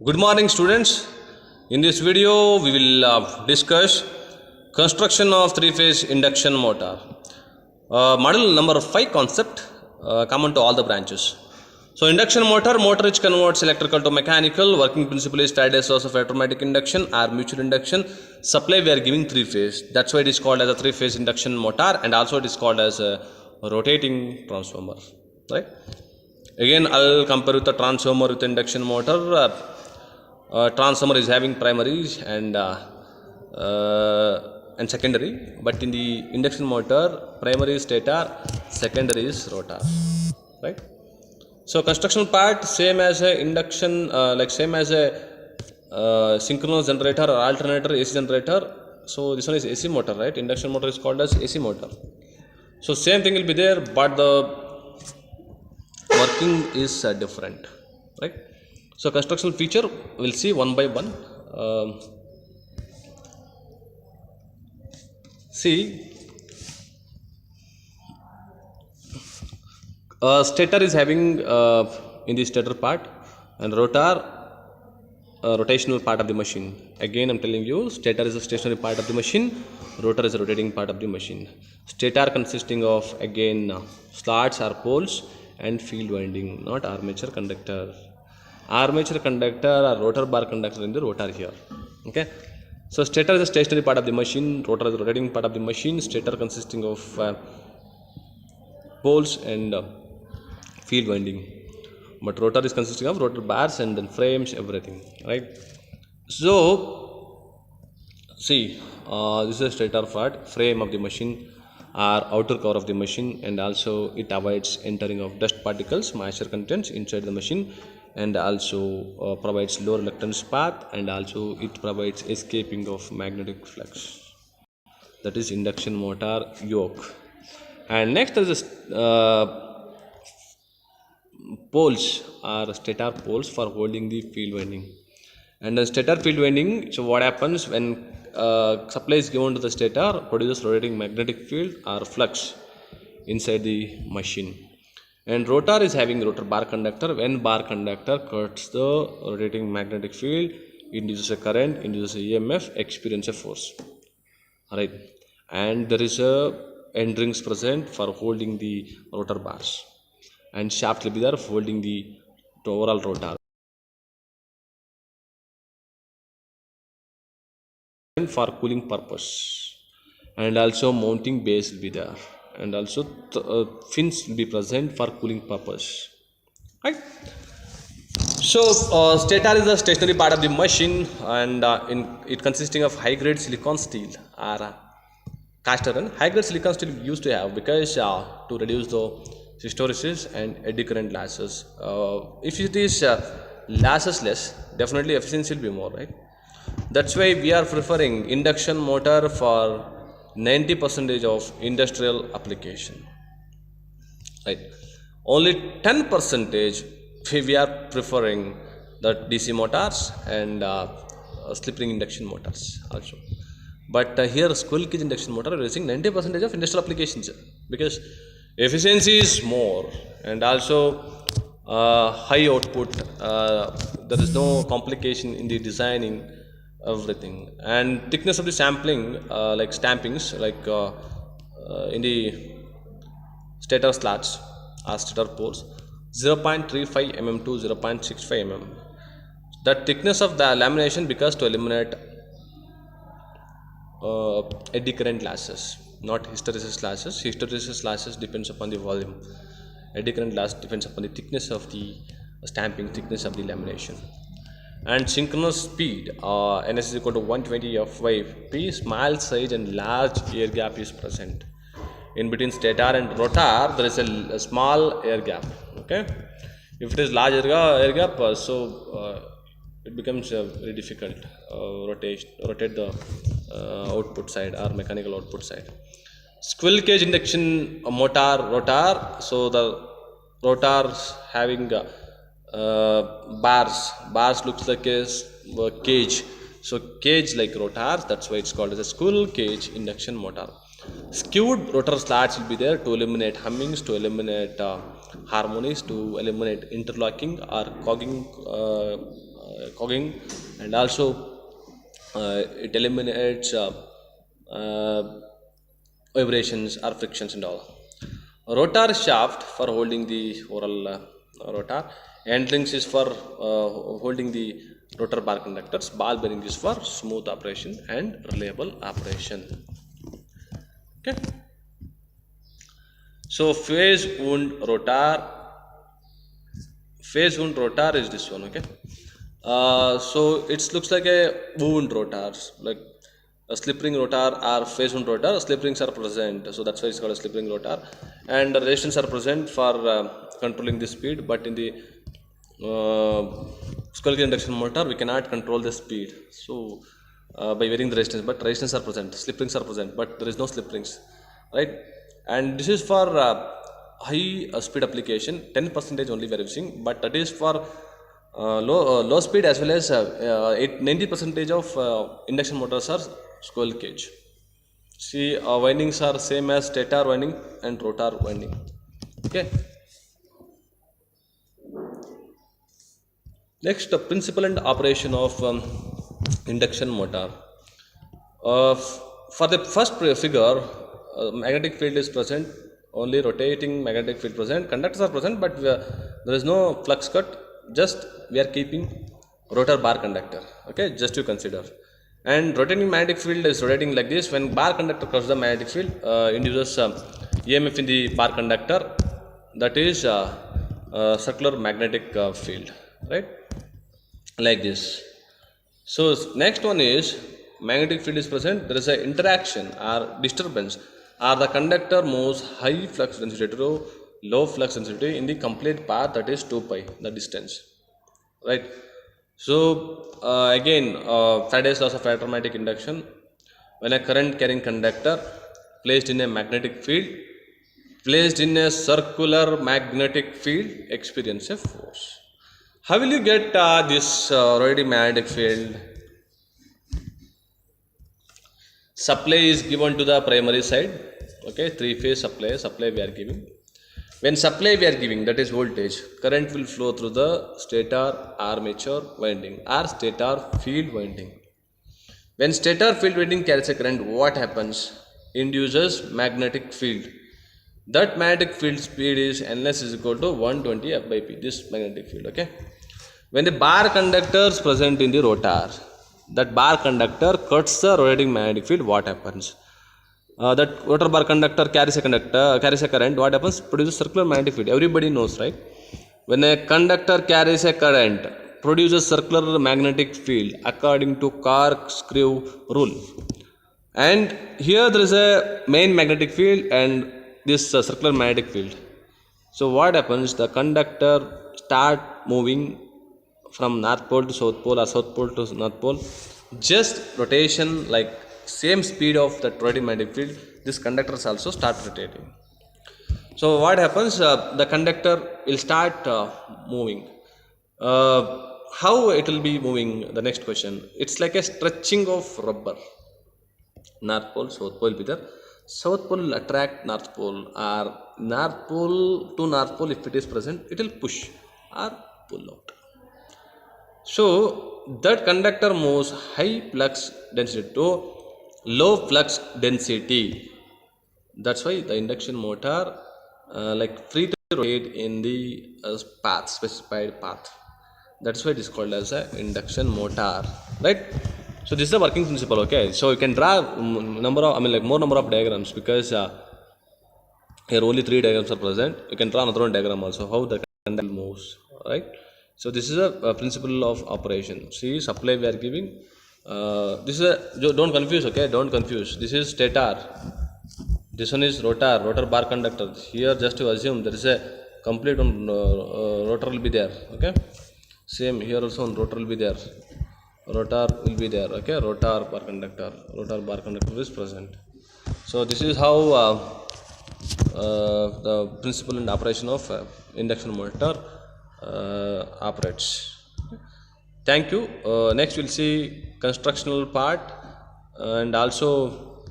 Good morning, students. In this video, we will discuss construction of three-phase induction motor. Model number 5 concept common to all the branches. So, induction motor which converts electrical to mechanical. Working principle is Faraday's laws of automatic induction or mutual induction. Supply we are giving three-phase. That's why it is called as a three-phase induction motor, and also it is called as a rotating transformer. Right? Again, I'll compare with the transformer with induction motor. Transformer is having primaries and secondary, but in the induction motor, primary is stator, secondary is rotor, right? So construction part same as a induction, same as a synchronous generator or alternator AC generator. So this one is AC motor, right? Induction motor is called as AC motor. So same thing will be there, but the working is different, right? So construction feature we'll see one by one. Stator is having in the stator part, and rotor rotational part of the machine. Again, I'm telling you, stator is a stationary part of the machine, rotor is a rotating part of the machine. Stator consisting of again slots or poles and field winding, not armature conductor. Armature conductor or rotor bar conductor in the rotor here. Okay. So stator is a stationary part of the machine, rotor is a rotating part of the machine, stator consisting of poles and field winding, but rotor is consisting of rotor bars and then frames, everything, right? So see, this is a stator part, frame of the machine or outer cover of the machine, and also it avoids entering of dust particles, moisture contents inside the machine, and also provides low reluctance path, and also it provides escaping of magnetic flux. That is induction motor yoke. And next is poles or stator poles for holding the field winding. And the stator field winding, so what happens when supply is given to the stator, produces rotating magnetic field or flux inside the machine. And rotor is having rotor bar conductor. When bar conductor cuts the rotating magnetic field, induces a current, induces a EMF, experience a force. Alright. And there is a end rings present for holding the rotor bars, and shaft will be there for holding the overall rotor. For cooling purpose, and also mounting base will be there, and also fins will be present for cooling purpose, right? So stator is a stationary part of the machine, and it consisting of high grade silicon steel or cast iron. High grade silicon steel we used to have because to reduce the hysteresis and eddy current losses. If it is losses less, definitely efficiency will be more, right? That's why we are preferring induction motor for 90% of industrial application, right? Only 10% we are preferring the DC motors and slip ring induction motors also. But here squirrel cage induction motor are using 90% of industrial applications because efficiency is more, and also high output. There is no complication in the designing, everything, and thickness of the sampling, like stampings, like in the stator slats or stator poles, 0.35 mm to 0.65 mm. The thickness of the lamination because to eliminate eddy current losses, not hysteresis losses. Hysteresis losses depends upon the volume. Eddy current loss depends upon the thickness of the stamping, thickness of the lamination. And synchronous speed, ns is equal to 120 f/p. Small size and large air gap is present in between stator and rotor. There is a small air gap. Okay, if it is large air gap, it becomes very difficult rotate the output side or mechanical output side. Squirrel cage induction motor rotor. So the rotors having bars looks like a cage, so cage like rotors, that's why it's called as a squirrel cage induction motor. Skewed rotor slats will be there to eliminate hummings, to eliminate harmonies, to eliminate interlocking or cogging cogging, and also it eliminates uh, vibrations or frictions and all. Rotor shaft for holding the oral rotor, end rings is for holding the rotor bar conductors, ball bearing is for smooth operation and reliable operation. Okay, so phase wound rotor is this one. Okay, so it looks like a wound rotor, like a slip ring rotor or phase wound rotor. Slip rings are present, so that's why it's called a slip ring rotor, and the resistance are present for controlling the speed. But in the squirrel cage induction motor, we cannot control the speed, so by varying the resistance, but resistance are present, slip rings are present, but there is no slip rings, right? And this is for high speed application, 10% only we are using, but that is for low speed as well as 90% of induction motors are squirrel cage. See, windings are same as stator winding and rotor winding. Okay. Next, the principle and operation of induction motor. For the first figure, magnetic field is present, only rotating magnetic field present, conductors are present, but there is no flux cut, just we are keeping rotor bar conductor. Okay, just to consider. And rotating magnetic field is rotating like this. When bar conductor crosses the magnetic field, induces EMF in the bar conductor, that is circular magnetic field, right? Like this. So next one is magnetic field is present, there is a interaction or disturbance, or the conductor moves high flux density to low flux density in the complete path, that is 2 pi, the distance, right? So again, Faraday's laws of electromagnetic induction, when a current carrying conductor placed in a magnetic field, placed in a circular magnetic field, experience a force. How will you get this rotating magnetic field? Supply is given to the primary side. Okay, 3-phase supply we are giving. When supply we are giving, that is voltage, current will flow through the stator armature winding or stator field winding. When stator field winding carries a current, what happens? Induces magnetic field. That magnetic field speed is Ns is equal to 120 F by P, this magnetic field. Okay. When the bar conductor is present in the rotor, that bar conductor cuts the rotating magnetic field, what happens? That rotor bar conductor carries a current, what happens? Produces circular magnetic field. Everybody knows, right? When a conductor carries a current, produces circular magnetic field according to corkscrew rule. And here there is a main magnetic field and this circular magnetic field. So what happens? The conductor start moving from north pole to south pole or south pole to north pole. Just rotation, like same speed of the rotating magnetic field, this conductors also start rotating. So what happens? The conductor will start moving. How it will be moving? The next question. It's like a stretching of rubber. North pole, south pole will be there. South pole will attract north pole, or north pole to north pole, if it is present, it will push or pull out. So that conductor moves high flux density to low flux density. That's why the induction motor like free to rotate in the path, specified path. That's why it is called as a induction motor, right? So this is the working principle. Okay, so you can draw more number of diagrams, because here only 3 diagrams are present. You can draw another one diagram also, how the conductor moves, right? So this is a principle of operation. See, supply we are giving. This is a, don't confuse, okay? Don't confuse. This is stator. This one is rotor bar conductor. Here, just to assume there is a complete one, rotor will be there. Okay. Same here also, one rotor will be there. Rotor will be there. Okay. Rotor bar conductor is present. So this is how the principle and operation of induction motor operates. Thank you. Next we'll see constructional part, and also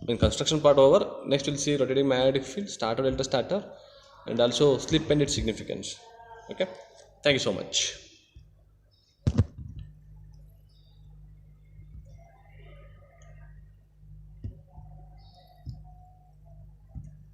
in construction part over, next we'll see rotating magnetic field, starter, delta starter, and also slip and its significance. Okay, thank you so much.